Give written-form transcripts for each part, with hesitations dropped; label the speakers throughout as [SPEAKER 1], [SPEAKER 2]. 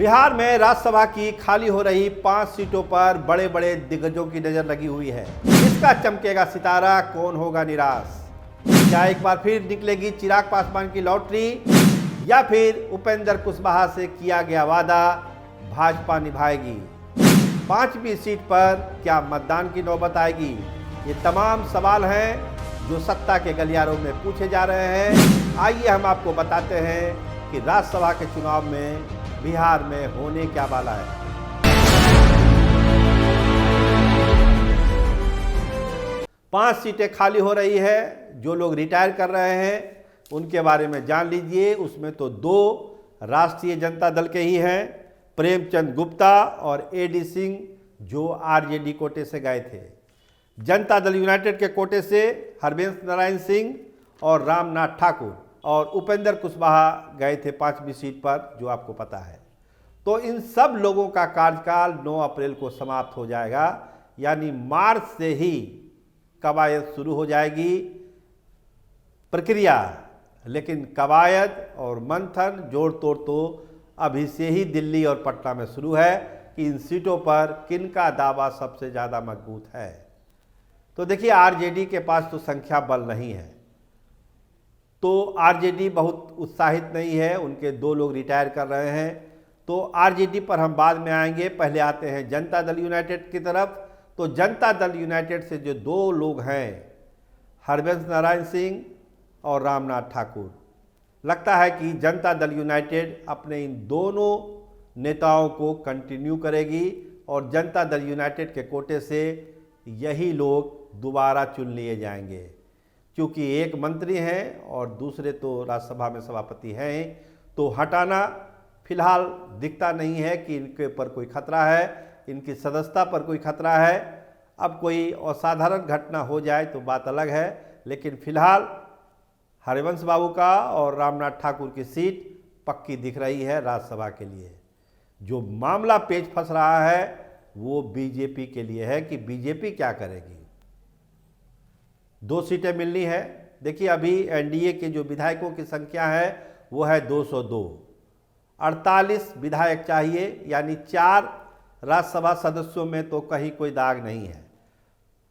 [SPEAKER 1] बिहार में राज्यसभा की खाली हो रही 5 सीटों पर बड़े बड़े दिग्गजों की नजर लगी हुई है। किसका चमकेगा सितारा, कौन होगा निराश? क्या एक बार फिर निकलेगी चिराग पासवान की लॉटरी या फिर उपेंद्र कुशवाहा से किया गया वादा भाजपा निभाएगी? 5वीं सीट पर क्या मतदान की नौबत आएगी? ये तमाम सवाल हैं जो सत्ता के गलियारों में पूछे जा रहे हैं। आइए हम आपको बताते हैं कि राज्यसभा के चुनाव में बिहार में होने क्या वाला है। पांच सीटें खाली हो रही है। जो लोग रिटायर कर रहे हैं उनके बारे में जान लीजिए। उसमें तो 2 राष्ट्रीय जनता दल के ही हैं, प्रेमचंद गुप्ता और एडी सिंह, जो आरजेडी कोटे से गए थे। जनता दल यूनाइटेड के कोटे से हरबंस नारायण सिंह और रामनाथ ठाकुर और उपेंद्र कुशवाहा गए थे 5वीं सीट पर, जो आपको पता है। तो इन सब लोगों का कार्यकाल 9 अप्रैल को समाप्त हो जाएगा, यानी मार्च से ही कवायद शुरू हो जाएगी प्रक्रिया। लेकिन कवायद और मंथन जोड़ तोड़ तो अभी से ही दिल्ली और पटना में शुरू है कि इन सीटों पर किनका दावा सबसे ज़्यादा मजबूत है। तो देखिए, आरजेडी के पास तो संख्या बल नहीं है, तो आरजेडी बहुत उत्साहित नहीं है। उनके 2 लोग रिटायर कर रहे हैं, तो आरजेडी पर हम बाद में आएंगे। पहले आते हैं जनता दल यूनाइटेड की तरफ। तो जनता दल यूनाइटेड से जो 2 लोग हैं, हरबंस नारायण सिंह और रामनाथ ठाकुर, लगता है कि जनता दल यूनाइटेड अपने इन दोनों नेताओं को कंटिन्यू करेगी और जनता दल यूनाइटेड के कोटे से यही लोग दोबारा चुन लिए जाएंगे। क्योंकि एक मंत्री हैं और दूसरे तो राज्यसभा में सभापति हैं, तो हटाना फिलहाल दिखता नहीं है कि इनके ऊपर कोई खतरा है, इनकी सदस्यता पर कोई खतरा है। अब कोई असाधारण घटना हो जाए तो बात अलग है, लेकिन फिलहाल हरिवंश बाबू का और रामनाथ ठाकुर की सीट पक्की दिख रही है राज्यसभा के लिए। जो मामला पेच फंस रहा है वो बीजेपी के लिए है कि बीजेपी क्या करेगी। 2 सीटें मिलनी है। देखिए, अभी एनडीए के जो विधायकों की संख्या है वो है 202। 48 विधायक चाहिए, यानी 4 राज्यसभा सदस्यों में तो कहीं कोई दाग नहीं है।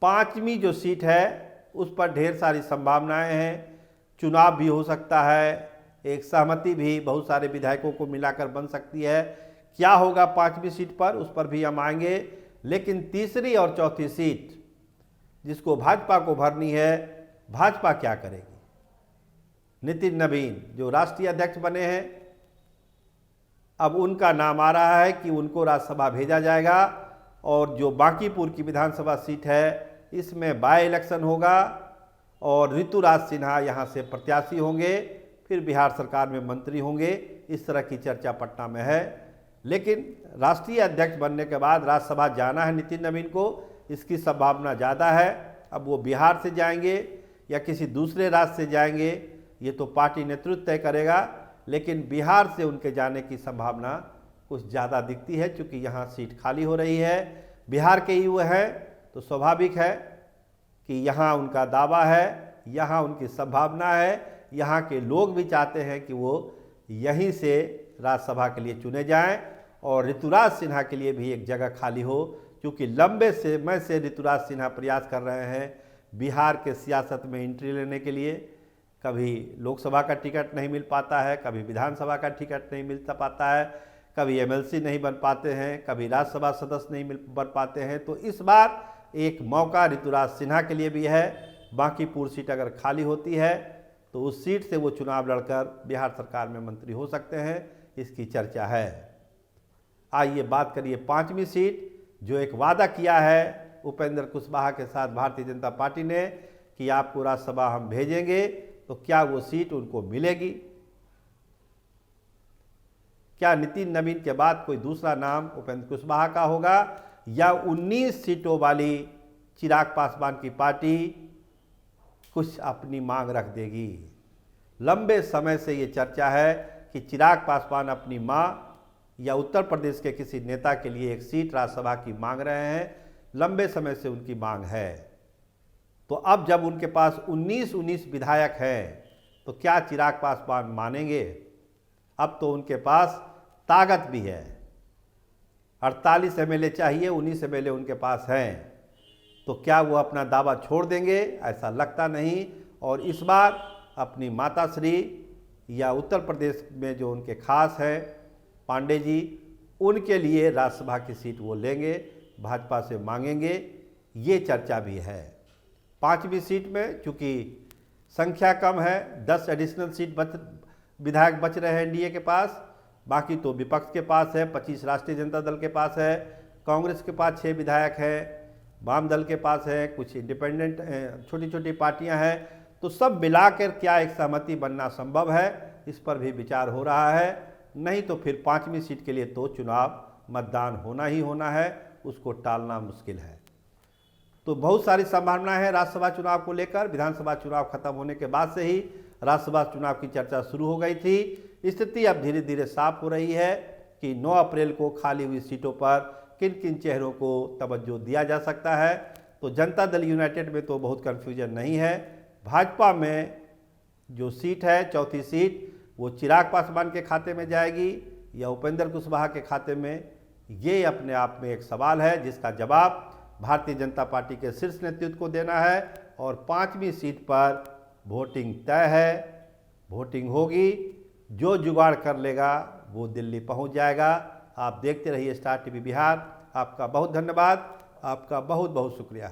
[SPEAKER 1] 5वीं जो सीट है उस पर ढेर सारी संभावनाएं हैं। चुनाव भी हो सकता है, एक सहमति भी बहुत सारे विधायकों को मिलाकर बन सकती है। क्या होगा 5वीं सीट पर, उस पर भी हम आएंगे। लेकिन तीसरी और चौथी सीट जिसको भाजपा को भरनी है, भाजपा क्या करेगी? नितिन नवीन जो राष्ट्रीय अध्यक्ष बने हैं, अब उनका नाम आ रहा है कि उनको राज्यसभा भेजा जाएगा। और जो बांकीपुर की विधानसभा सीट है, इसमें बाय इलेक्शन होगा और ऋतुराज सिन्हा यहाँ से प्रत्याशी होंगे, फिर बिहार सरकार में मंत्री होंगे। इस तरह की चर्चा पटना में है। लेकिन राष्ट्रीय अध्यक्ष बनने के बाद राज्यसभा जाना है नितिन नवीन को, इसकी संभावना ज़्यादा है। अब वो बिहार से जाएंगे या किसी दूसरे राज्य से जाएंगे, ये तो पार्टी नेतृत्व तय करेगा। लेकिन बिहार से उनके जाने की संभावना कुछ ज़्यादा दिखती है, क्योंकि यहाँ सीट खाली हो रही है। बिहार के ही वो हैं, तो स्वाभाविक है कि यहाँ उनका दावा है, यहाँ उनकी संभावना है। यहाँ के लोग भी चाहते हैं कि वो यहीं से राज्यसभा के लिए चुने जाएं और ऋतुराज सिन्हा के लिए भी एक जगह खाली हो, क्योंकि लंबे समय से ऋतुराज सिन्हा प्रयास कर रहे हैं बिहार के सियासत में एंट्री लेने के लिए। कभी लोकसभा का टिकट नहीं मिल पाता है, कभी विधानसभा का टिकट नहीं मिल पाता है, कभी एमएलसी नहीं बन पाते हैं, कभी राज्यसभा सदस्य नहीं बन पाते हैं। तो इस बार एक मौका ऋतुराज सिन्हा के लिए भी है। बांकीपुर सीट अगर खाली होती है तो उस सीट से वो चुनाव लड़कर बिहार सरकार में मंत्री हो सकते हैं, इसकी चर्चा है। आइए बात करिए 5वीं सीट, जो एक वादा किया है उपेंद्र कुशवाहा के साथ भारतीय जनता पार्टी ने कि आपको राज्यसभा हम भेजेंगे। तो क्या वो सीट उनको मिलेगी? क्या नितिन नवीन के बाद कोई दूसरा नाम उपेंद्र कुशवाहा का होगा, या 19 सीटों वाली चिराग पासवान की पार्टी कुछ अपनी मांग रख देगी? लंबे समय से ये चर्चा है कि चिराग पासवान अपनी मां या उत्तर प्रदेश के किसी नेता के लिए एक सीट राज्यसभा की मांग रहे हैं। लंबे समय से उनकी मांग है। तो अब जब उनके पास 19 विधायक हैं, तो क्या चिराग पासवान मानेंगे? अब तो उनके पास ताकत भी है। 48 एमएलए चाहिए, 19 एमएलए उनके पास हैं, तो क्या वो अपना दावा छोड़ देंगे? ऐसा लगता नहीं। और इस बार अपनी माताश्री या उत्तर प्रदेश में जो उनके खास हैं पांडे जी, उनके लिए राज्यसभा की सीट वो लेंगे, भाजपा से मांगेंगे, ये चर्चा भी है। 5वीं सीट में चूँकि संख्या कम है, 10 एडिशनल सीट विधायक बच रहे हैं एनडीए के पास, बाकी तो विपक्ष के पास है, 25 राष्ट्रीय जनता दल के पास है, कांग्रेस के पास 6 विधायक हैं, वाम दल के पास है, कुछ इंडिपेंडेंट छोटी छोटी पार्टियां हैं, तो सब मिलाकर क्या एक सहमति बनना संभव है, इस पर भी विचार हो रहा है। नहीं तो फिर 5वीं सीट के लिए तो चुनाव मतदान होना ही होना है, उसको टालना मुश्किल है। तो बहुत सारी संभावनाएं हैं राज्यसभा चुनाव को लेकर। विधानसभा चुनाव खत्म होने के बाद से ही राज्यसभा चुनाव की चर्चा शुरू हो गई थी। स्थिति अब धीरे धीरे साफ हो रही है कि 9 अप्रैल को खाली हुई सीटों पर किन किन चेहरों को तवज्जो दिया जा सकता है। तो जनता दल यूनाइटेड में तो बहुत कन्फ्यूजन नहीं है। भाजपा में जो सीट है, चौथी सीट, वो चिराग पासवान के खाते में जाएगी या उपेंद्र कुशवाहा के खाते में, ये अपने आप में एक सवाल है जिसका जवाब भारतीय जनता पार्टी के शीर्ष नेतृत्व को देना है। और 5वीं सीट पर वोटिंग तय है, वोटिंग होगी, जो जुगाड़ कर लेगा वो दिल्ली पहुंच जाएगा। आप देखते रहिए स्टार टीवी बिहार। आपका बहुत धन्यवाद, आपका बहुत बहुत शुक्रिया।